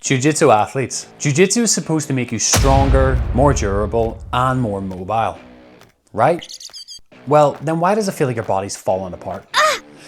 Jiu-Jitsu athletes. Jiu-Jitsu is supposed to make you stronger, more durable, and more mobile, right? Well, then why does it feel like your body's falling apart?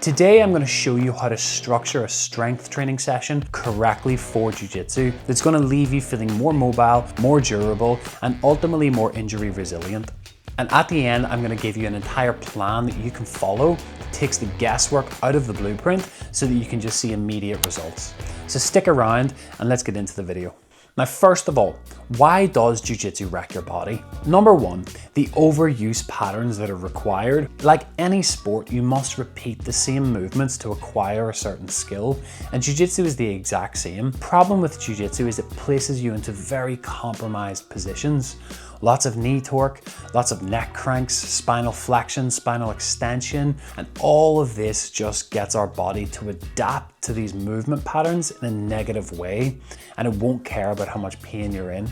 Today, I'm going to show you how to structure a strength training session correctly for Jiu-Jitsu that's going to leave you feeling more mobile, more durable, and ultimately more injury resilient. And at the end, I'm going to give you an entire plan that you can follow that takes the guesswork out of the blueprint so that you can just see immediate results. So stick around and let's get into the video. Now, first of all, why does Jiu-Jitsu wreck your body? Number one, the overuse patterns that are required. Like any sport, you must repeat the same movements to acquire a certain skill, and Jiu-Jitsu is the exact same. Problem with Jiu-Jitsu is it places you into very compromised positions. Lots of knee torque, lots of neck cranks, spinal flexion, spinal extension, and all of this just gets our body to adapt to these movement patterns in a negative way, and it won't care about how much pain you're in.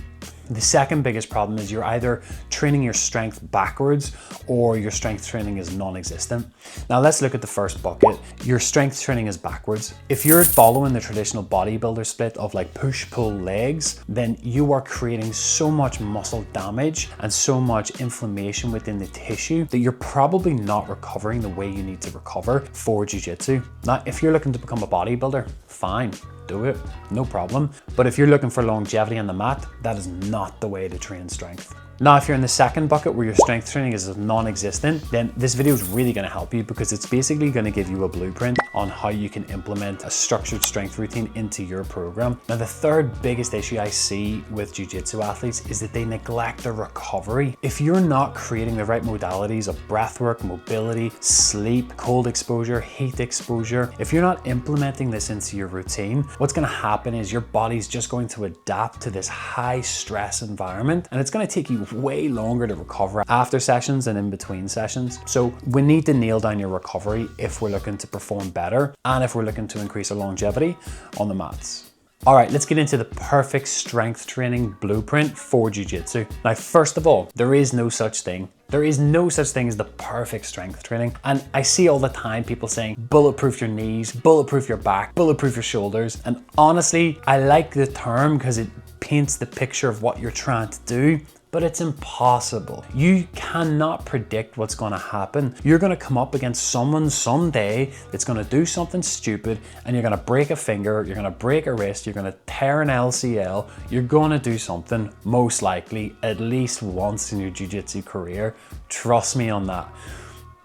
The second biggest problem is you're either training your strength backwards or your strength training is non-existent. Now let's look at the first bucket. Your strength training is backwards. If you're following the traditional bodybuilder split of like push-pull legs, then you are creating so much muscle damage and so much inflammation within the tissue that you're probably not recovering the way you need to recover for Jiu-Jitsu. Now, if you're looking to become a bodybuilder, fine. Do it, no problem. But if you're looking for longevity on the mat, that is not the way to train strength. Now, if you're in the second bucket where your strength training is non-existent, then this video is really going to help you because it's basically going to give you a blueprint on how you can implement a structured strength routine into your program. Now, the third biggest issue I see with Jiu-Jitsu athletes is that they neglect their recovery. If you're not creating the right modalities of breathwork, mobility, sleep, cold exposure, heat exposure, if you're not implementing this into your routine, what's going to happen is your body's just going to adapt to this high stress environment, and it's going to take you way longer to recover after sessions and in between sessions. So we need to nail down your recovery if we're looking to perform better and if we're looking to increase our longevity on the mats. All right, let's get into the perfect strength training blueprint for Jiu-Jitsu. Now, first of all, there is no such thing. There is no such thing as the perfect strength training. And I see all the time people saying, bulletproof your knees, bulletproof your back, bulletproof your shoulders. And honestly, I like the term because it paints the picture of what you're trying to do. But it's impossible. You cannot predict what's gonna happen. You're gonna come up against someone someday that's gonna do something stupid and you're gonna break a finger, you're gonna break a wrist, you're gonna tear an LCL, you're gonna do something most likely at least once in your jiu-jitsu career. Trust me on that.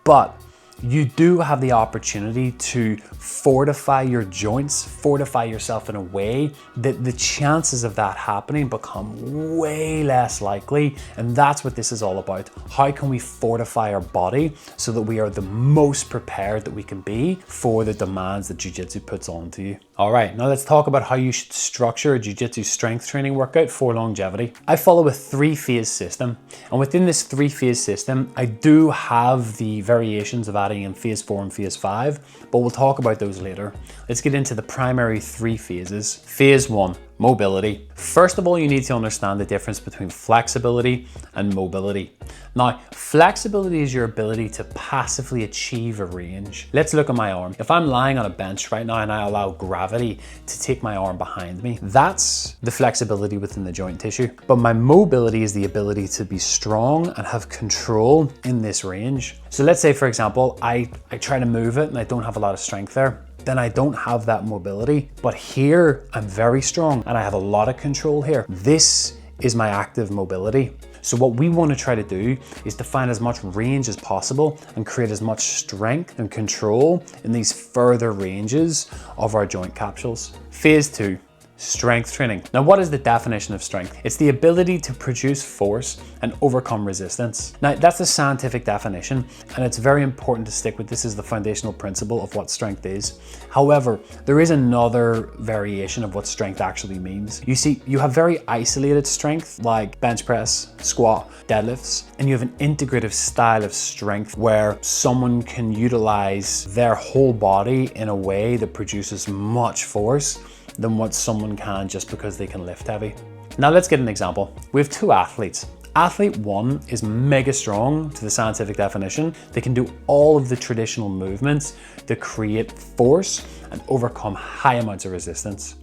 But you do have the opportunity to fortify your joints, fortify yourself in a way that the chances of that happening become way less likely. And that's what this is all about. How can we fortify our body so that we are the most prepared that we can be for the demands that Jiu-Jitsu puts onto you? All right, now let's talk about how you should structure a Jiu-Jitsu strength training workout for longevity. I follow a 3-phase system, and within this 3-phase system, I do have the variations of adding in phase 4 and phase 5, but we'll talk about those later. Let's get into the primary 3 phases. Phase 1, mobility. First of all, you need to understand the difference between flexibility and mobility. Now, flexibility is your ability to passively achieve a range. Let's look at my arm. If I'm lying on a bench right now and I allow gravity to take my arm behind me, that's the flexibility within the joint tissue. But my mobility is the ability to be strong and have control in this range. So let's say, for example, I try to move it and I don't have a lot of strength there. Then I don't have that mobility. But here, I'm very strong and I have a lot of control here. This is my active mobility. So what we want to try to do is to find as much range as possible and create as much strength and control in these further ranges of our joint capsules. Phase 2. Strength training. Now, what is the definition of strength? It's the ability to produce force and overcome resistance. Now, that's the scientific definition, and it's very important to stick with this as the foundational principle of what strength is. However, there is another variation of what strength actually means. You see, you have very isolated strength like bench press, squat, deadlifts, and you have an integrative style of strength where someone can utilize their whole body in a way that produces much force than what someone can just because they can lift heavy. Now let's get an example. We have 2 athletes. Athlete 1 is mega strong to the scientific definition. They can do all of the traditional movements to create force and overcome high amounts of resistance.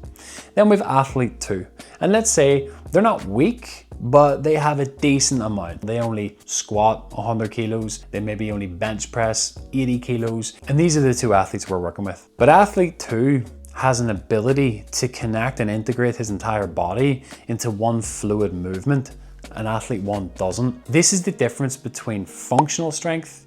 Then we have athlete 2, and let's say they're not weak, but they have a decent amount. They only squat 100 kilos, they maybe only bench press 80 kilos, and these are the two athletes we're working with. But athlete 2 has an ability to connect and integrate his entire body into one fluid movement, and athlete 1 doesn't. This is the difference between functional strength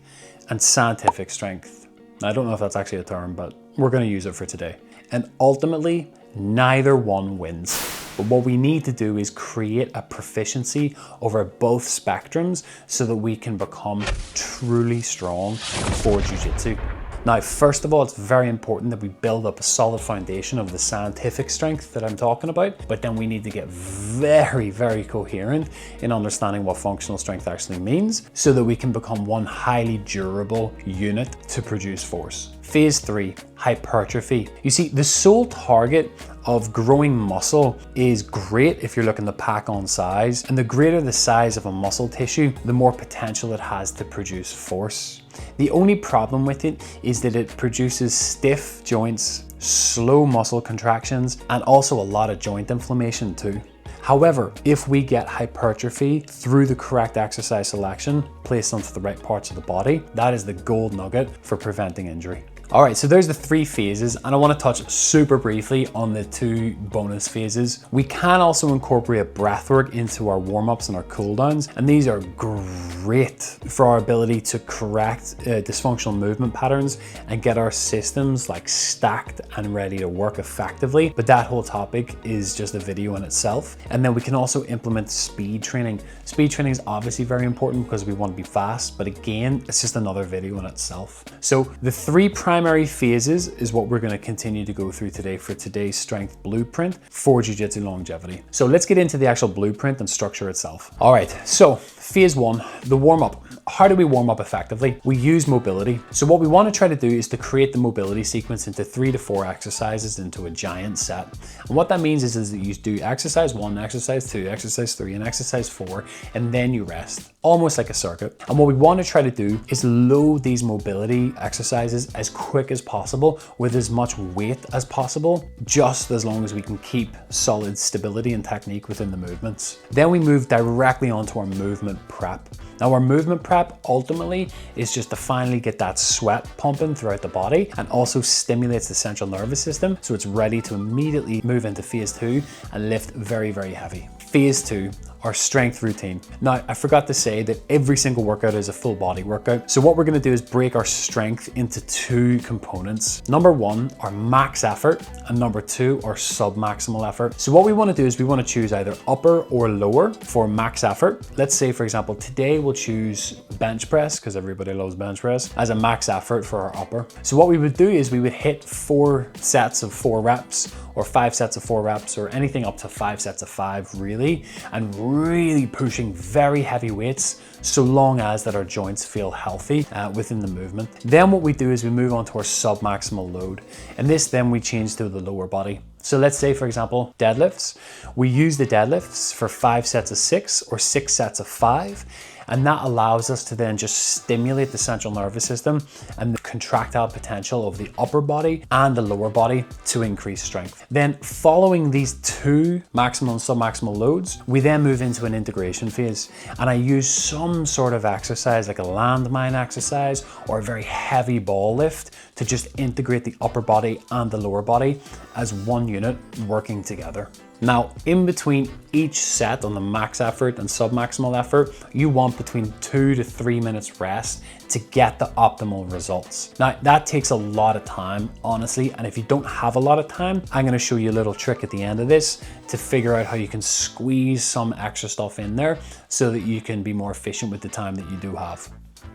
and scientific strength. I don't know if that's actually a term, but we're going to use it for today. And ultimately, neither one wins. But what we need to do is create a proficiency over both spectrums so that we can become truly strong for Jiu-Jitsu. Now, first of all, it's very important that we build up a solid foundation of the scientific strength that I'm talking about, but then we need to get very, very coherent in understanding what functional strength actually means so that we can become one highly durable unit to produce force. Phase 3, hypertrophy. You see, the sole target of growing muscle is great if you're looking to pack on size, and the greater the size of a muscle tissue, the more potential it has to produce force. The only problem with it is that it produces stiff joints, slow muscle contractions, and also a lot of joint inflammation too. However, if we get hypertrophy through the correct exercise selection placed onto the right parts of the body, that is the gold nugget for preventing injury. All right, so there's the 3 phases, and I want to touch super briefly on the 2 bonus phases. We can also incorporate breathwork into our warm-ups and our cooldowns, and these are great for our ability to correct dysfunctional movement patterns and get our systems like stacked and ready to work effectively. But that whole topic is just a video in itself. And then we can also implement speed training. Speed training is obviously very important because we want to be fast, but again, it's just another video in itself. So the 3 primary phases is what we're going to continue to go through today for today's strength blueprint for Jiu-Jitsu longevity. So let's get into the actual blueprint and structure itself. All right, so phase 1, the warm-up. How do we warm up effectively? We use mobility. So what we want to try to do is to create the mobility sequence into 3 to 4 exercises into a giant set. And what that means is that you do exercise 1, exercise 2, exercise 3, and exercise 4, and then you rest, almost like a circuit. And what we want to try to do is load these mobility exercises as quick as possible with as much weight as possible, just as long as we can keep solid stability and technique within the movements. Then we move directly onto our movement prep. Now our movement prep ultimately is just to finally get that sweat pumping throughout the body and also stimulates the central nervous system so it's ready to immediately move into phase 2 and lift very, very heavy. Phase 2, our strength routine. Now, I forgot to say that every single workout is a full body workout. So what we're gonna do is break our strength into 2 components. Number 1, our max effort, and number 2, our sub-maximal effort. So what we wanna do is we wanna choose either upper or lower for max effort. Let's say, for example, today we'll choose bench press, because everybody loves bench press, as a max effort for our upper. So what we would do is we would hit 4 sets of 4 reps, or 5 sets of 4 reps, or anything up to 5 sets of 5 really, and really pushing very heavy weights so long as that our joints feel healthy within the movement. Then what we do is we move on to our sub-maximal load, and this then we change to the lower body. So let's say, for example, deadlifts. We use the deadlifts for 5 sets of 6 or 6 sets of 5. And that allows us to then just stimulate the central nervous system and the contractile potential of the upper body and the lower body to increase strength. Then following these 2 maximal and sub-maximal loads, we then move into an integration phase. And I use some sort of exercise like a landmine exercise or a very heavy ball lift to just integrate the upper body and the lower body as one unit working together. Now, in between each set on the max effort and sub-maximal effort, you want between 2 to 3 minutes rest to get the optimal results. Now, that takes a lot of time, honestly, and if you don't have a lot of time, I'm gonna show you a little trick at the end of this to figure out how you can squeeze some extra stuff in there so that you can be more efficient with the time that you do have.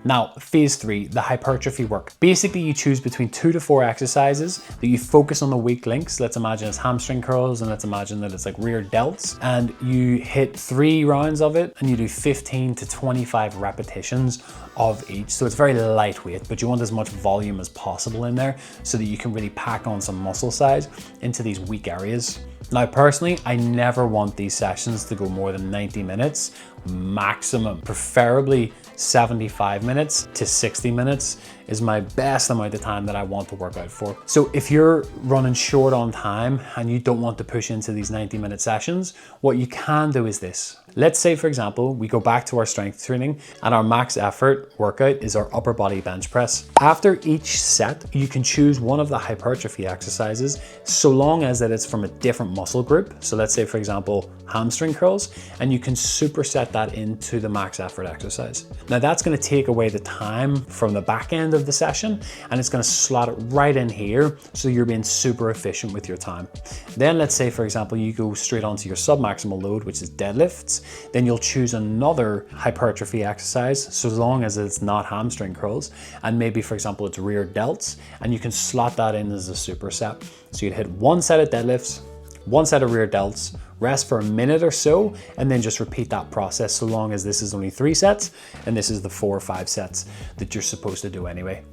Now, phase 3, the hypertrophy work. Basically, you choose between 2 to 4 exercises that you focus on the weak links. Let's imagine it's hamstring curls, and let's imagine that it's like rear delts. And you hit 3 rounds of it, and you do 15 to 25 repetitions of each. So it's very lightweight, but you want as much volume as possible in there so that you can really pack on some muscle size into these weak areas. Now, personally, I never want these sessions to go more than 90 minutes maximum, preferably 75 minutes to 60 minutes is my best amount of time that I want to work out for. So if you're running short on time and you don't want to push into these 90-minute sessions, what you can do is this. Let's say, for example, we go back to our strength training and our max effort workout is our upper body bench press. After each set, you can choose one of the hypertrophy exercises so long as that it's from a different muscle group. So let's say, for example, hamstring curls, and you can superset that into the max effort exercise. Now that's going to take away the time from the back end of the session, and it's going to slot it right in here, so you're being super efficient with your time. Then let's say, for example, you go straight onto your sub-maximal load, which is deadlifts. Then you'll choose another hypertrophy exercise, so long as it's not hamstring curls, and maybe, for example, it's rear delts, and you can slot that in as a superset. So you'd hit one set of deadlifts, one set of rear delts, rest for a minute or so, and then just repeat that process so long as this is only 3 sets and this is the 4 or 5 sets that you're supposed to do anyway.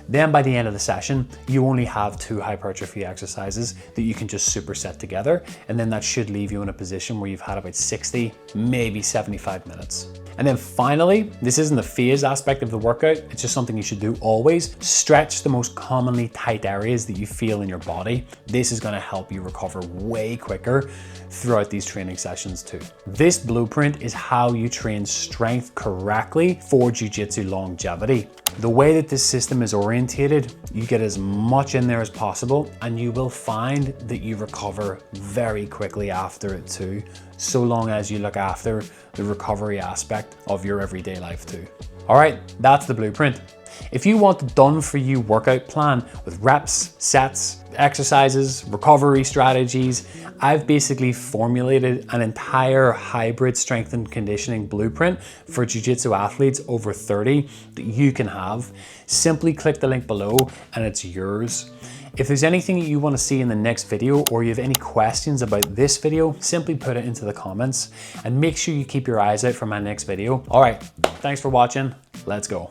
Then by the end of the session, you only have 2 hypertrophy exercises that you can just superset together, and then that should leave you in a position where you've had about 60, maybe 75 minutes. And then finally, this isn't the phase aspect of the workout, it's just something you should do always. Stretch the most commonly tight areas that you feel in your body. This is gonna help you recover way quicker throughout these training sessions too. This blueprint is how you train strength correctly for jiu-jitsu longevity. The way that this system is orientated, you get as much in there as possible, and you will find that you recover very quickly after it too, so long as you look after the recovery aspect of your everyday life too. All right, that's the blueprint. If you want a done-for-you workout plan with reps, sets, exercises, recovery strategies, I've basically formulated an entire hybrid strength and conditioning blueprint for jiu-jitsu athletes over 30 that you can have. Simply click the link below and it's yours. If there's anything you want to see in the next video, or you have any questions about this video, simply put it into the comments, and make sure you keep your eyes out for my next video. All right, thanks for watching. Let's go.